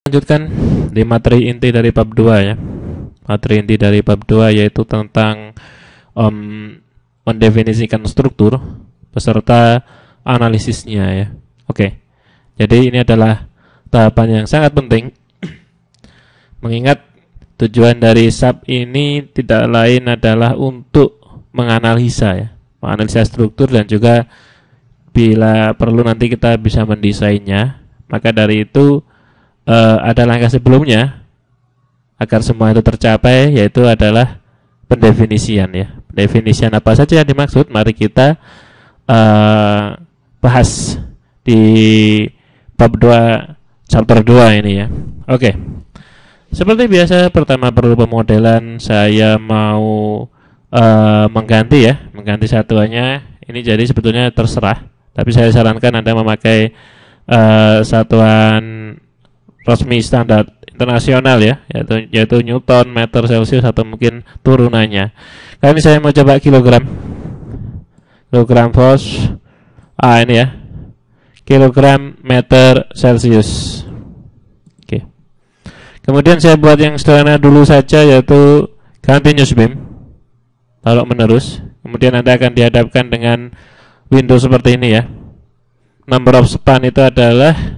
Lanjutkan di materi inti dari bab 2 ya. Materi inti dari bab 2 yaitu tentang mendefinisikan struktur beserta analisisnya ya. Oke. Jadi ini adalah tahapan yang sangat penting. Mengingat tujuan dari sub ini tidak lain adalah untuk menganalisa ya, menganalisa struktur dan juga bila perlu nanti kita bisa mendesainnya. Maka dari itu ada langkah sebelumnya agar semua itu tercapai, yaitu adalah pendefinisian ya. Pendefinisian apa saja yang dimaksud? Mari kita bahas di bab 2 chapter 2 ini ya. Oke. Seperti biasa, pertama perlu pemodelan. Saya mau mengganti satuannya. Ini jadi sebetulnya terserah, tapi saya sarankan Anda memakai satuan resmi standar internasional ya, yaitu Newton, meter, Celsius, atau mungkin turunannya. Kali ini saya mau coba kilogram Fos. Ini ya, kilogram meter Celsius. Oke. Kemudian saya buat yang sederhana dulu saja, yaitu continuous beam lalu menerus. Kemudian Anda akan dihadapkan dengan window seperti ini ya. Number of span itu adalah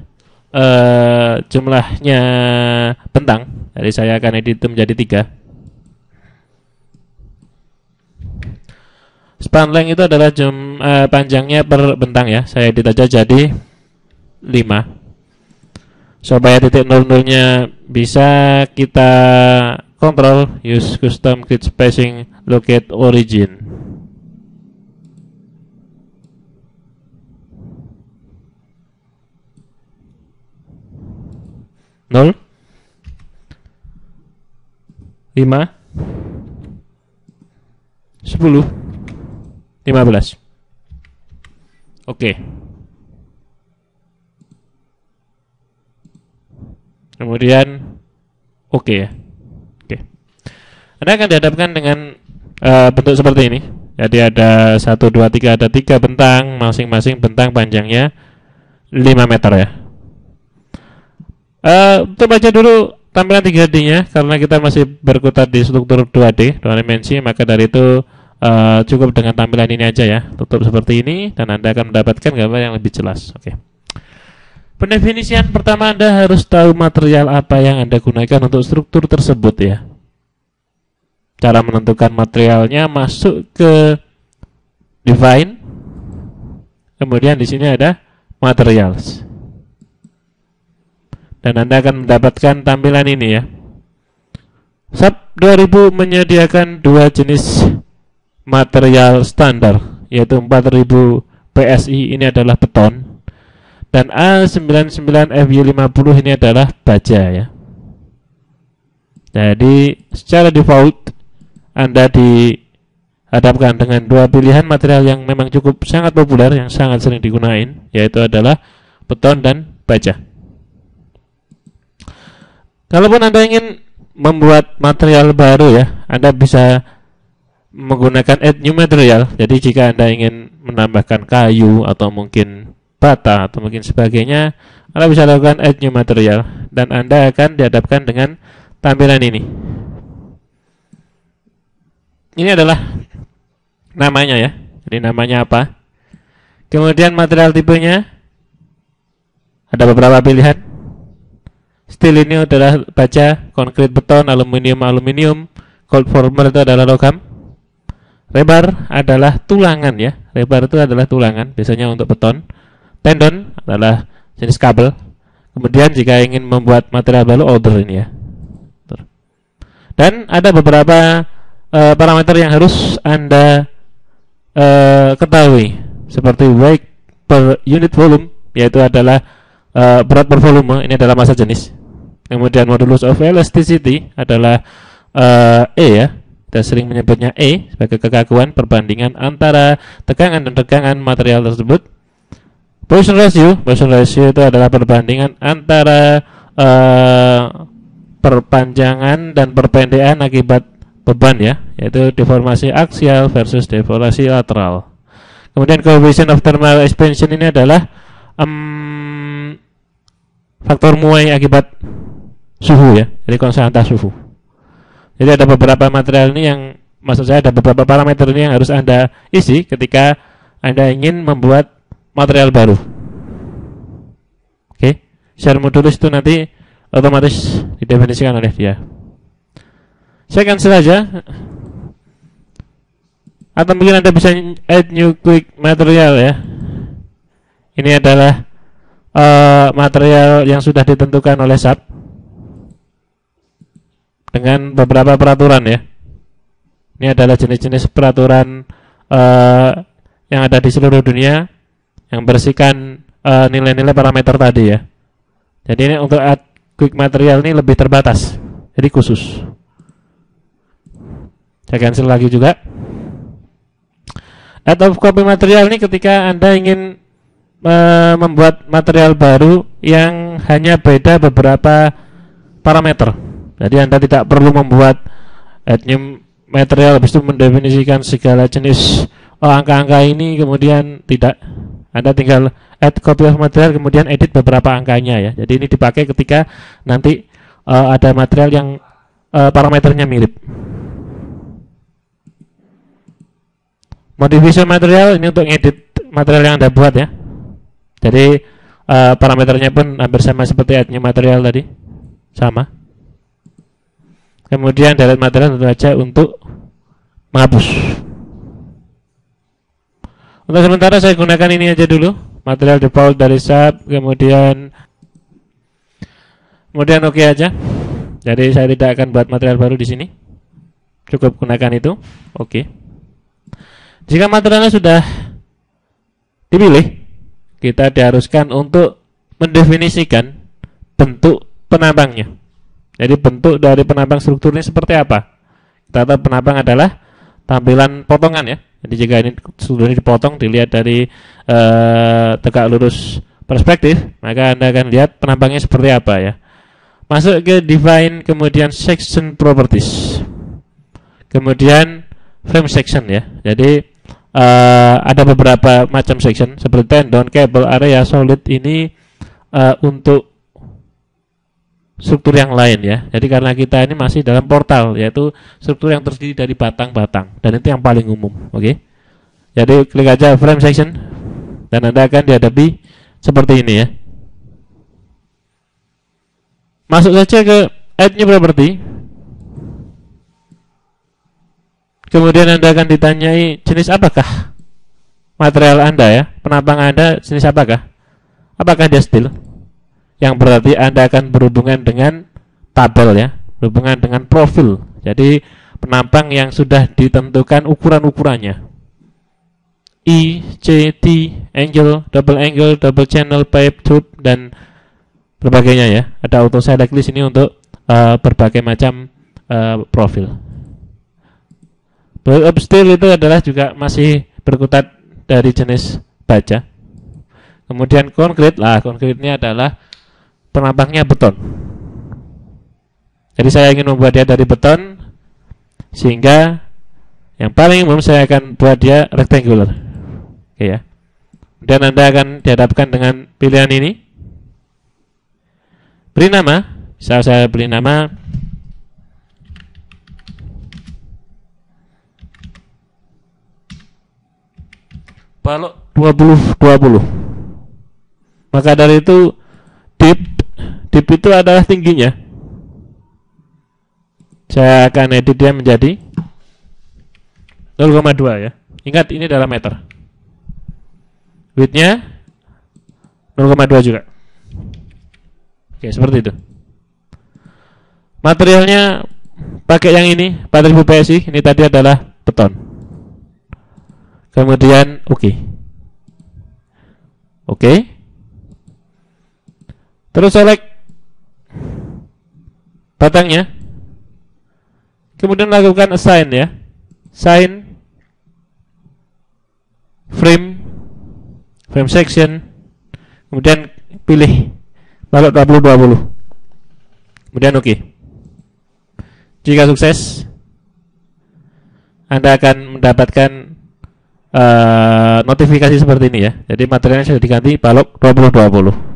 jumlahnya bentang. Jadi saya akan edit itu menjadi 3. Span length itu adalah panjangnya per bentang ya. Saya edit aja jadi 5. Supaya titik 00-nya bisa kita kontrol, use custom grid spacing locate origin. Nol, 5, 10, 15. Oke. Kemudian oke ya. Oke. Anda akan dihadapkan dengan bentuk seperti ini. Jadi ada 1, 2, 3, ada 3 bentang, masing-masing bentang panjangnya 5 meter ya. Untuk baca dulu tampilan 3D-nya, karena kita masih berkutat di struktur 2D, 2 dimensi, maka dari itu cukup dengan tampilan ini aja ya. Tutup seperti ini dan Anda akan mendapatkan gambar yang lebih jelas. Oke. Pendefinisian pertama, Anda harus tahu material apa yang Anda gunakan untuk struktur tersebut ya. Cara menentukan materialnya, masuk ke define, kemudian di sini ada materials. Dan Anda akan mendapatkan tampilan ini ya. SAP 2000 menyediakan 2 jenis material standar, yaitu 4000 PSI ini adalah beton, dan A99FY50 ini adalah baja ya. Jadi secara default Anda dihadapkan dengan 2 pilihan material yang memang cukup sangat populer, yang sangat sering digunakan, yaitu adalah beton dan baja. Kalaupun Anda ingin membuat material baru ya, Anda bisa menggunakan add new material. Jadi jika Anda ingin menambahkan kayu atau mungkin bata atau mungkin sebagainya, Anda bisa lakukan add new material dan Anda akan dihadapkan dengan tampilan ini. Ini adalah namanya ya. Jadi namanya apa? Kemudian material tipenya ada beberapa pilihan. Steel ini adalah baja, konkrit beton, aluminium, cold former itu adalah logam. Rebar adalah tulangan ya. Rebar itu adalah tulangan, biasanya untuk beton. Tendon adalah jenis kabel. Kemudian jika ingin membuat material baru, outer ini ya. Dan ada beberapa parameter yang harus Anda ketahui, seperti weight per unit volume, yaitu adalah berat per volume, ini adalah massa jenis. Kemudian modulus of elasticity adalah E ya, kita sering menyebutnya E sebagai kekakuan perbandingan antara tegangan dan tegangan material tersebut. Poisson ratio itu adalah perbandingan antara perpanjangan dan perpendekan akibat beban ya, yaitu deformasi aksial versus deformasi lateral. Kemudian coefficient of thermal expansion ini adalah faktor muai akibat suhu ya, jadi konstanta suhu. Jadi ada beberapa material ini yang, maksud saya ada beberapa parameter ini yang harus Anda isi ketika Anda ingin membuat material baru. Oke, share modulus itu nanti otomatis didefinisikan oleh dia. Saya cancel saja. Atau mungkin Anda bisa add new quick material ya. Ini adalah material yang sudah ditentukan oleh sub dengan beberapa peraturan ya. Ini adalah jenis-jenis peraturan yang ada di seluruh dunia yang bersihkan nilai-nilai parameter tadi ya. Jadi ini untuk add quick material ini lebih terbatas, jadi khusus. Saya cancel lagi juga. Add of copy material ini ketika Anda ingin membuat material baru yang hanya beda beberapa parameter. Jadi Anda tidak perlu membuat add new material habis itu mendefinisikan segala jenis angka-angka ini, kemudian tidak. Anda tinggal add copy of material kemudian edit beberapa angkanya ya. Jadi ini dipakai ketika nanti ada material yang parameternya mirip. Modification material ini untuk edit material yang Anda buat ya. Jadi parameternya pun hampir sama seperti add new material tadi, sama. Kemudian delete material tentu saja untuk menghapus. Untuk sementara saya gunakan ini aja dulu, material default dari sub, kemudian oke aja. Jadi saya tidak akan buat material baru di sini. Cukup gunakan itu. Oke. Jika materialnya sudah dipilih, kita diharuskan untuk mendefinisikan bentuk penambangnya. Jadi bentuk dari penambang struktur ini seperti apa? Kita tahu penambang adalah tampilan potongan ya. Jadi jika ini struktur ini dipotong, dilihat dari tegak lurus perspektif, maka Anda akan lihat penambangnya seperti apa ya. Masuk ke define, kemudian section properties, kemudian frame section ya. Jadi ada beberapa macam section seperti tendon, cable, area, solid ini untuk struktur yang lain ya. Jadi karena kita ini masih dalam portal, yaitu struktur yang terdiri dari batang-batang, dan itu yang paling umum. Oke. Jadi klik aja frame section dan Anda akan dihadapi seperti ini ya. Masuk saja ke add new property. Kemudian Anda akan ditanyai jenis apakah material Anda ya, penambang Anda jenis apakah? Apakah dia steel? Yang berarti Anda akan berhubungan dengan tabel ya, berhubungan dengan profil. Jadi penambang yang sudah ditentukan ukuran-ukurannya. E, C, T, angle, double channel, pipe, tube, dan berbagainya ya. Ada auto select list ini untuk berbagai macam profil. Block up steel itu adalah juga masih berkutat dari jenis baja. Kemudian konkret, konkret ini adalah penambangnya beton. Jadi saya ingin membuat dia dari beton, sehingga yang paling umum saya akan buat dia rectangular. Oke ya. Dan Anda akan dihadapkan dengan pilihan ini. Beri nama, bisa saya beri nama balok 2020. Maka dari itu deep itu adalah tingginya. Saya akan edit dia menjadi 0,2 ya. Ingat ini adalah meter. Widthnya 0,2 juga. Oke, seperti itu. Materialnya pakai yang ini, 4000 PSI. Ini tadi adalah beton. Kemudian oke. Terus select batangnya. Kemudian lakukan assign ya. Assign frame section. Kemudian pilih balok 2020. Kemudian oke. Jika sukses, Anda akan mendapatkan notifikasi seperti ini ya. Jadi materialnya sudah diganti balok 2020.